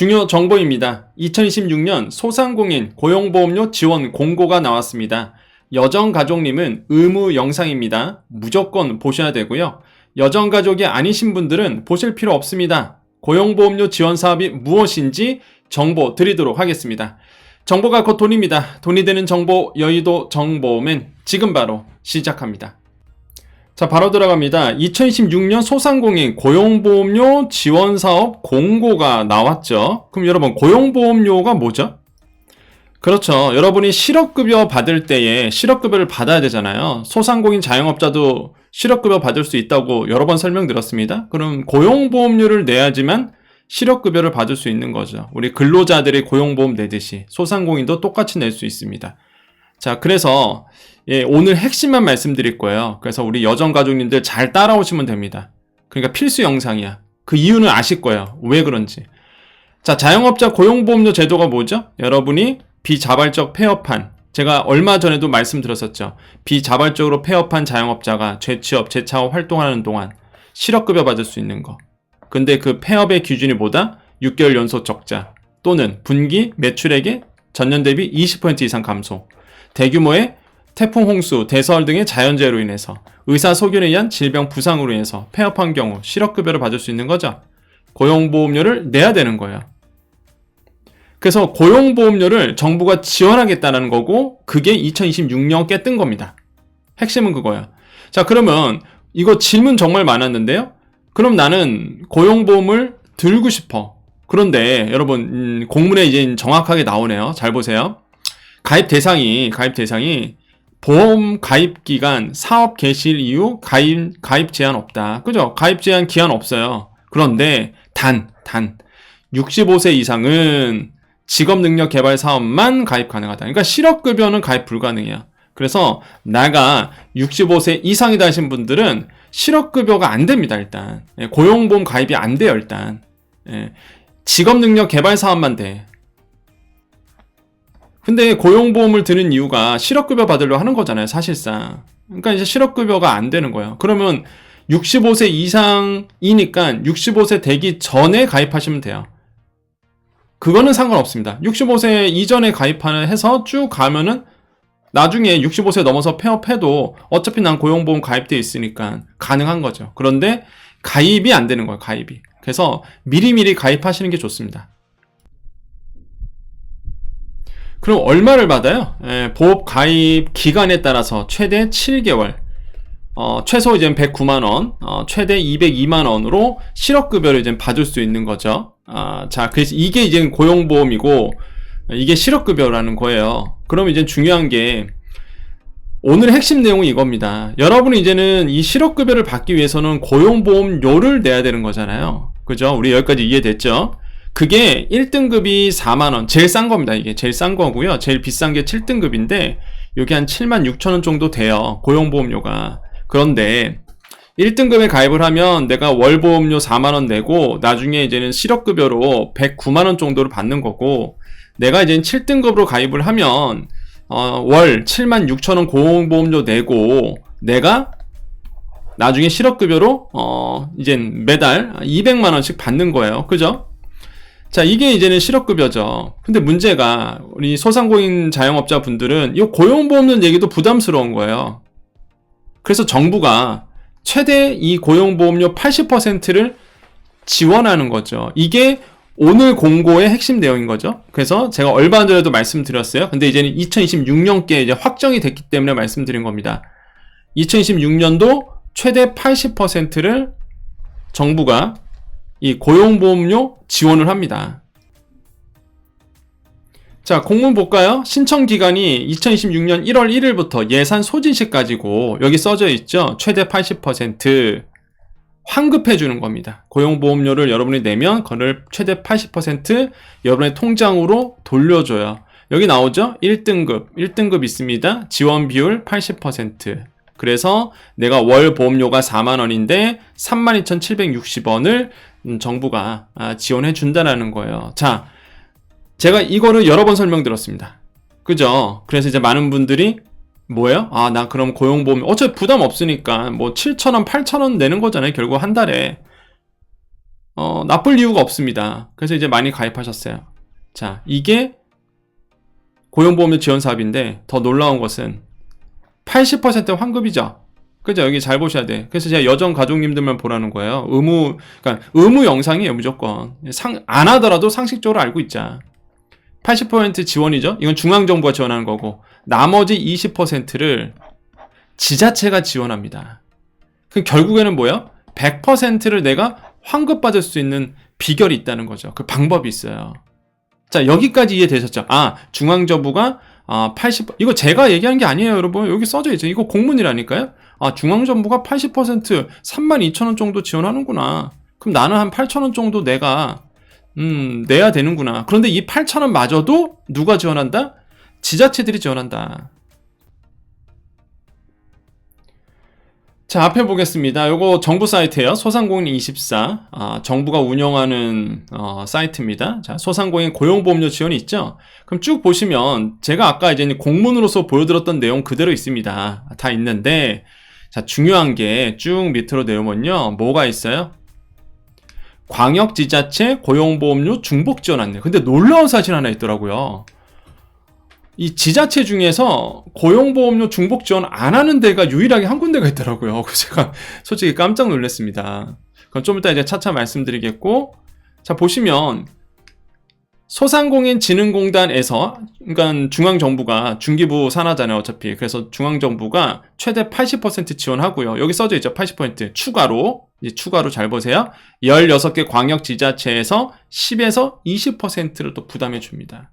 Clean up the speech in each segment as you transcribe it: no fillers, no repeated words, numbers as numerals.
중요 정보입니다. 2026년 소상공인 고용보험료 지원 공고가 나왔습니다. 여정가족님은 의무 영상입니다. 무조건 보셔야 되고요. 여정가족이 아니신 분들은 보실 필요 없습니다. 고용보험료 지원 사업이 무엇인지 정보 드리도록 하겠습니다. 정보가 곧 돈입니다. 돈이 되는 정보, 여의도 정보맨 지금 바로 시작합니다. 자, 바로 들어갑니다. 2026년 소상공인 고용보험료 지원사업 공고가 나왔죠. 그럼 여러분, 고용보험료가 뭐죠? 그렇죠. 여러분이 실업급여 받을 때에 실업급여를 받아야 되잖아요. 소상공인 자영업자도 실업급여 받을 수 있다고 여러 번 설명드렸습니다. 그럼 고용보험료를 내야지만 실업급여를 받을 수 있는 거죠. 우리 근로자들이 고용보험 내듯이 소상공인도 똑같이 낼 수 있습니다. 자, 그래서 오늘 핵심만 말씀드릴 거예요. 그래서 우리 여정가족님들 잘 따라오시면 됩니다. 그러니까 필수 영상이야. 그 이유는 아실 거예요. 왜 그런지. 자, 자영업자 고용보험료 제도가 뭐죠? 여러분이 비자발적 폐업한, 제가 얼마 전에도 말씀드렸었죠. 비자발적으로 폐업한 자영업자가 재취업, 재차업 활동하는 동안 실업급여 받을 수 있는 거. 근데 그 폐업의 기준이 뭐다? 6개월 연속 적자 또는 분기 매출액의 전년 대비 20% 이상 감소, 대규모의 태풍, 홍수, 대설 등의 자연재해로 인해서 의사소견에 의한 질병 부상으로 인해서 폐업한 경우 실업급여를 받을 수 있는 거죠. 고용보험료를 내야 되는 거예요. 그래서 고용보험료를 정부가 지원하겠다는 거고, 그게 2026년께 뜬 겁니다. 핵심은 그거예요. 자, 그러면 이거 질문 정말 많았는데요. 그럼 나는 고용보험을 들고 싶어. 그런데 여러분, 공문에 이제 정확하게 나오네요. 잘 보세요. 가입 대상이 보험 가입 기간, 사업 개시 이후 가입 제한 없다. 그죠? 가입 제한 기한 없어요. 그런데 단 65세 이상은 직업능력 개발 사업만 가입 가능하다. 그러니까 실업급여는 가입 불가능해요. 그래서 나가 65세 이상이다 하신 분들은 실업급여가 안 됩니다, 일단. 고용보험 가입이 안 돼요, 일단. 직업능력 개발 사업만 돼. 근데 고용보험을 드는 이유가 실업급여 받으려고 하는 거잖아요, 사실상. 그러니까 이제 실업급여가 안 되는 거예요. 그러면 65세 이상이니까 65세 되기 전에 가입하시면 돼요. 그거는 상관없습니다. 65세 이전에 해서 쭉 가면은 나중에 65세 넘어서 폐업해도 어차피 난 고용보험 가입되어 있으니까 가능한 거죠. 그런데 가입이 안 되는 거예요, 가입이. 그래서 미리미리 가입하시는 게 좋습니다. 그럼 얼마를 받아요? 보험 가입 기간에 따라서 최대 7개월, 최소 이제 109만원, 최대 202만원으로 실업급여를 이제 받을 수 있는 거죠. 자, 그래서 이게 이제 고용보험이고, 이게 실업급여라는 거예요. 그럼 이제 중요한 게, 오늘 핵심 내용은 이겁니다. 여러분이 이제는 이 실업급여를 받기 위해서는 고용보험료를 내야 되는 거잖아요. 그죠? 우리 여기까지 이해됐죠? 그게 1등급이 4만원, 제일 싼 겁니다. 이게 제일 싼 거고요. 제일 비싼 게 7등급인데, 여기 한 76,000원 정도 돼요, 고용보험료가. 그런데 1등급에 가입을 하면 내가 월보험료 4만원 내고 나중에 이제는 실업급여로 109만원 정도를 받는 거고, 내가 이제 7등급으로 가입을 하면 월 76,000원 고용보험료 내고 내가 나중에 실업급여로 이제 매달 200만원씩 받는 거예요. 그죠? 자, 이게 이제는 실업급여죠. 근데 문제가 우리 소상공인 자영업자 분들은 이 고용보험료 얘기도 부담스러운 거예요. 그래서 정부가 최대 이 고용보험료 80%를 지원하는 거죠. 이게 오늘 공고의 핵심 내용인 거죠. 그래서 제가 얼마 전에도 말씀드렸어요. 근데 이제는 2026년께 이제 확정이 됐기 때문에 말씀드린 겁니다. 2026년도 최대 80%를 정부가 이 고용보험료 지원을 합니다. 자, 공문 볼까요? 신청 기간이 2026년 1월 1일부터 예산 소진시까지고, 여기 써져 있죠? 최대 80% 환급해 주는 겁니다. 고용보험료를 여러분이 내면 그걸 최대 80% 여러분의 통장으로 돌려줘요. 여기 나오죠? 1등급 있습니다. 지원 비율 80%. 그래서 내가 월 보험료가 4만원인데 32,760원을 정부가 지원해 준다라는 거예요. 자, 제가 이거를 여러 번 설명드렸습니다. 그죠? 그래서 이제 많은 분들이 뭐예요? 나 그럼 고용보험 어차피 부담 없으니까 뭐 7,000원, 8,000원 내는 거잖아요. 결국 한 달에. 나쁠 이유가 없습니다. 그래서 이제 많이 가입하셨어요. 자, 이게 고용보험료 지원 사업인데 더 놀라운 것은 80% 환급이죠. 그죠? 여기 잘 보셔야 돼. 그래서 제가 여정 가족님들만 보라는 거예요. 그러니까 의무 영상이에요, 무조건. 안 하더라도 상식적으로 알고 있자. 80% 지원이죠? 이건 중앙정부가 지원하는 거고, 나머지 20%를 지자체가 지원합니다. 그 결국에는 뭐예요? 100%를 내가 환급받을 수 있는 비결이 있다는 거죠. 그 방법이 있어요. 자, 여기까지 이해되셨죠? 중앙정부가 이거 제가 얘기한 게 아니에요, 여러분. 여기 써져 있죠. 이거 공문이라니까요. 중앙정부가 80% 32,000원 정도 지원하는구나. 그럼 나는 한 8,000원 정도 내가 내야 되는구나. 그런데 이 8,000원 마저도 누가 지원한다? 지자체들이 지원한다. 자, 앞에 보겠습니다. 요거 정부 사이트예요. 소상공인24. 정부가 운영하는 사이트입니다. 자, 소상공인 고용보험료 지원이 있죠. 그럼 쭉 보시면 제가 아까 이제 공문으로서 보여드렸던 내용 그대로 있습니다. 다 있는데, 자, 중요한 게 쭉 밑으로 내려오면요, 뭐가 있어요? 광역지자체 고용보험료 중복 지원 안내. 근데 놀라운 사실 하나 있더라고요. 이 지자체 중에서 고용보험료 중복 지원 안 하는 데가 유일하게 한 군데가 있더라고요. 그래서 제가 솔직히 깜짝 놀랐습니다. 그럼 좀 이따 이제 차차 말씀드리겠고, 자, 보시면 소상공인진흥공단에서, 그러니까 중앙정부가 중기부 산하잖아요, 어차피. 그래서 중앙정부가 최대 80% 지원하고요. 여기 써져 있죠, 80%. 추가로, 이제 추가로 잘 보세요. 16개 광역지자체에서 10에서 20%를 또 부담해 줍니다.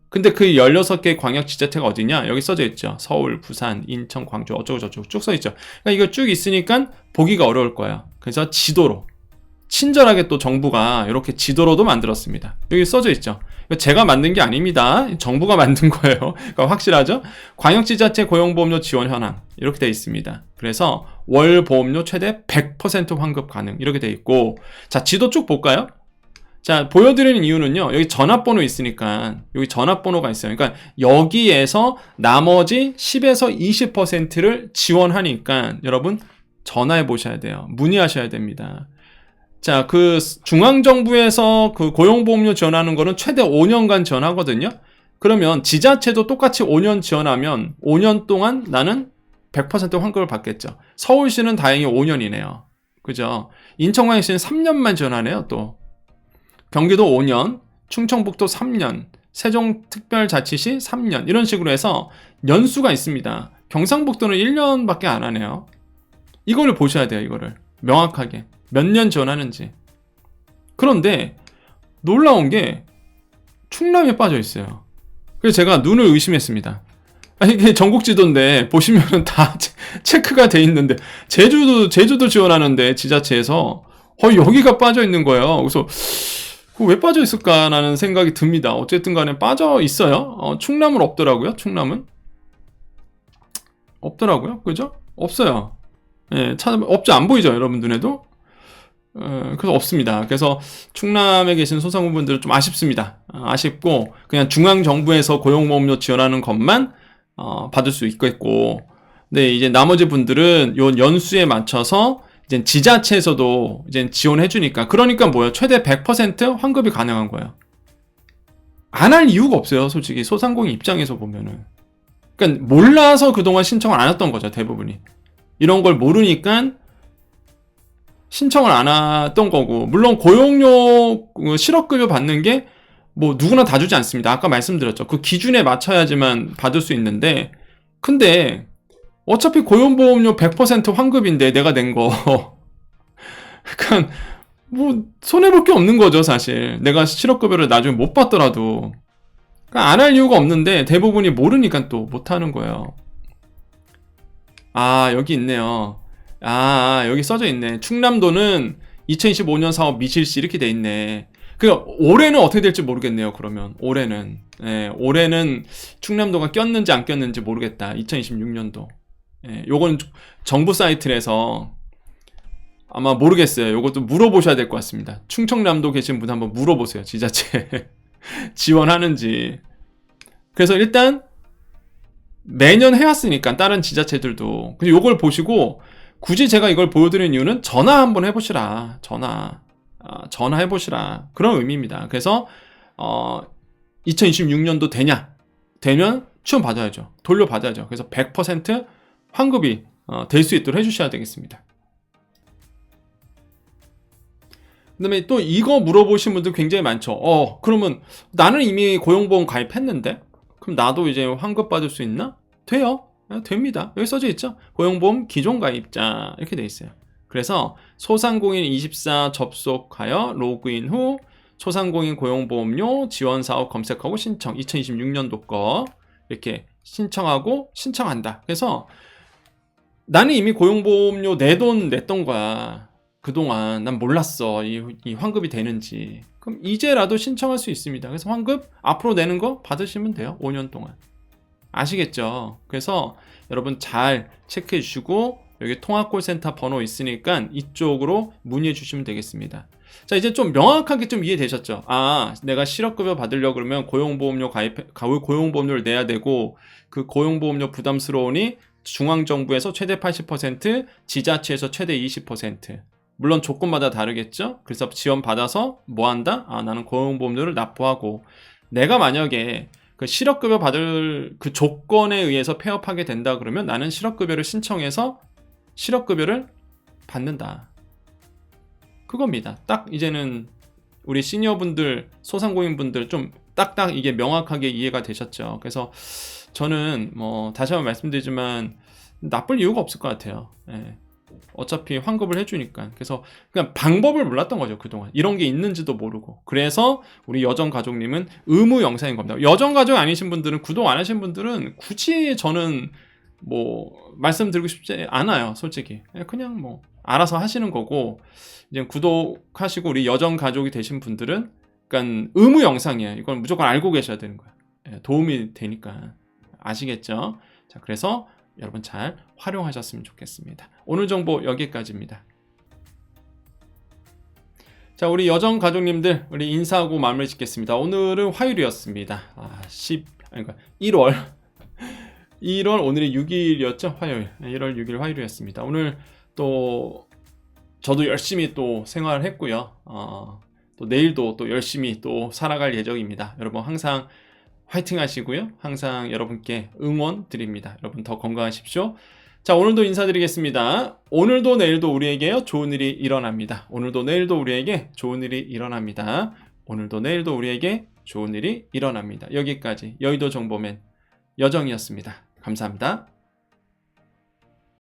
근데 그 16개 광역지자체가 어디냐? 여기 써져 있죠. 서울, 부산, 인천, 광주 어쩌고저쩌고 쭉 써있죠. 그러니까 이거 쭉 있으니까 보기가 어려울 거예요. 그래서 지도로 친절하게 또 정부가 이렇게 지도로도 만들었습니다. 여기 써져 있죠. 제가 만든 게 아닙니다. 정부가 만든 거예요. 그러니까 확실하죠? 광역지자체 고용보험료 지원 현황 이렇게 되어 있습니다. 그래서 월 보험료 최대 100% 환급 가능 이렇게 되어 있고, 자, 지도 쭉 볼까요? 자, 보여드리는 이유는요, 여기 전화번호 있으니까, 여기 전화번호가 있어요. 그러니까 여기에서 나머지 10에서 20%를 지원하니까 여러분 전화해 보셔야 돼요. 문의하셔야 됩니다. 자, 그 중앙정부에서 그 고용보험료 지원하는 거는 최대 5년간 지원하거든요. 그러면 지자체도 똑같이 5년 지원하면 5년 동안 나는 100% 환급을 받겠죠. 서울시는 다행히 5년이네요. 그죠? 인천광역시는 3년만 지원하네요, 또. 경기도 5년, 충청북도 3년, 세종특별자치시 3년 이런 식으로 해서 연수가 있습니다. 경상북도는 1년밖에 안 하네요. 이거를 보셔야 돼요. 이거를 명확하게 몇 년 지원하는지. 그런데 놀라운 게 충남에 빠져 있어요. 그래서 제가 눈을 의심했습니다. 이게 전국지도인데 보시면은 다 체크가 돼 있는데 제주도 지원하는데 지자체에서 여기가 빠져 있는 거예요. 그래서 왜 빠져 있을까라는 생각이 듭니다. 어쨌든 간에 빠져 있어요. 충남은 없더라고요. 충남은 없더라고요. 그죠? 없어요. 예, 없죠. 안 보이죠, 여러분 눈에도. 그래서 없습니다. 그래서 충남에 계신 소상공인분들은 좀 아쉽습니다. 아쉽고 그냥 중앙정부에서 고용보험료 지원하는 것만 받을 수 있겠고, 근데 이제 나머지 분들은 요 연수에 맞춰서 이제 지자체에서도 이제 지원해 주니까, 그러니까 뭐예요? 최대 100% 환급이 가능한 거예요. 안 할 이유가 없어요, 솔직히 소상공인 입장에서 보면은. 그러니까 몰라서 그동안 신청을 안 했던 거죠, 대부분이. 이런 걸 모르니까 신청을 안 했던 거고, 물론 고용료 실업급여 받는 게 뭐 누구나 다 주지 않습니다. 아까 말씀드렸죠. 그 기준에 맞춰야지만 받을 수 있는데, 근데 어차피 고용보험료 100% 환급인데 내가 낸 거 그러니까 뭐 손해볼 게 없는 거죠, 사실. 내가 실업급여를 나중에 못 받더라도. 그러니까 안 할 이유가 없는데 대부분이 모르니까 또 못하는 거예요. 여기 있네요. 여기 써져 있네. 충남도는 2025년 사업 미실시 이렇게 돼 있네. 그러니까 올해는 어떻게 될지 모르겠네요. 그러면 올해는 충남도가 꼈는지 안 꼈는지 모르겠다. 2026년도. 요건 정부 사이트에서 아마 모르겠어요. 요것도 물어보셔야 될 것 같습니다. 충청남도 계신 분 한번 물어보세요. 지자체 지원하는지. 그래서 일단 매년 해왔으니까 다른 지자체들도. 근데 요걸 보시고 굳이 제가 이걸 보여드리는 이유는 전화 한번 해보시라. 전화. 전화해 보시라. 그런 의미입니다. 그래서 2026년도 되면 지원받아야죠. 돌려받아야죠. 그래서 100% 환급이 될 수 있도록 해주셔야 되겠습니다. 그 다음에 또 이거 물어보신 분들 굉장히 많죠. 그러면 나는 이미 고용보험 가입했는데 그럼 나도 이제 환급 받을 수 있나? 돼요. 됩니다. 여기 써져 있죠. 고용보험 기존 가입자 이렇게 돼 있어요. 그래서 소상공인24 접속하여 로그인 후 소상공인 고용보험료 지원사업 검색하고 신청 2026년도 거 이렇게 신청한다. 그래서 나는 이미 고용보험료 내 돈 냈던 거야. 그동안 난 몰랐어. 이 환급이 되는지. 그럼 이제라도 신청할 수 있습니다. 그래서 환급 앞으로 내는 거 받으시면 돼요. 5년 동안. 아시겠죠? 그래서 여러분 잘 체크해 주시고 여기 통합콜센터 번호 있으니까 이쪽으로 문의해 주시면 되겠습니다. 자, 이제 좀 명확하게 좀 이해되셨죠? 내가 실업급여 받으려고 그러면 고용보험료를 내야 되고 그 고용보험료 부담스러우니 중앙정부에서 최대 80%, 지자체에서 최대 20%. 물론 조건마다 다르겠죠? 그래서 지원받아서 뭐 한다? 나는 고용보험료를 납부하고 내가 만약에 그 실업급여 받을 그 조건에 의해서 폐업하게 된다 그러면 나는 실업급여를 신청해서 실업급여를 받는다. 그겁니다. 딱 이제는 우리 시니어분들, 소상공인분들 좀 딱딱 이게 명확하게 이해가 되셨죠? 그래서 저는 다시 한번 말씀드리지만 나쁠 이유가 없을 것 같아요. 예. 어차피 환급을 해주니까. 그래서 그냥 방법을 몰랐던 거죠, 그동안. 이런 게 있는지도 모르고. 그래서 우리 여정가족님은 의무 영상인 겁니다. 여정가족 아니신 분들은, 구독 안 하신 분들은 굳이 저는 말씀드리고 싶지 않아요, 솔직히. 그냥 알아서 하시는 거고, 이제 구독하시고 우리 여정가족이 되신 분들은 그러니까 의무 영상이에요. 이건 무조건 알고 계셔야 되는 거예요. 도움이 되니까. 아시겠죠? 자, 그래서 여러분 잘 활용하셨으면 좋겠습니다. 오늘 정보 여기까지입니다. 자, 우리 여정 가족님들, 우리 인사하고 마무리 짓겠습니다. 오늘은 화요일이었습니다. 1월 오늘이 6일이었죠? 화요일. 1월 6일 화요일이었습니다. 오늘 또 저도 열심히 또 생활을 했고요. 또 내일도 또 열심히 또 살아갈 예정입니다. 여러분 항상 화이팅 하시고요. 항상 여러분께 응원 드립니다. 여러분 더 건강하십시오. 자, 오늘도 인사드리겠습니다. 오늘도 내일도 우리에게 좋은 일이 일어납니다. 오늘도 내일도 우리에게 좋은 일이 일어납니다. 오늘도 내일도 우리에게 좋은 일이 일어납니다. 여기까지 여의도 정보맨 여정이었습니다. 감사합니다.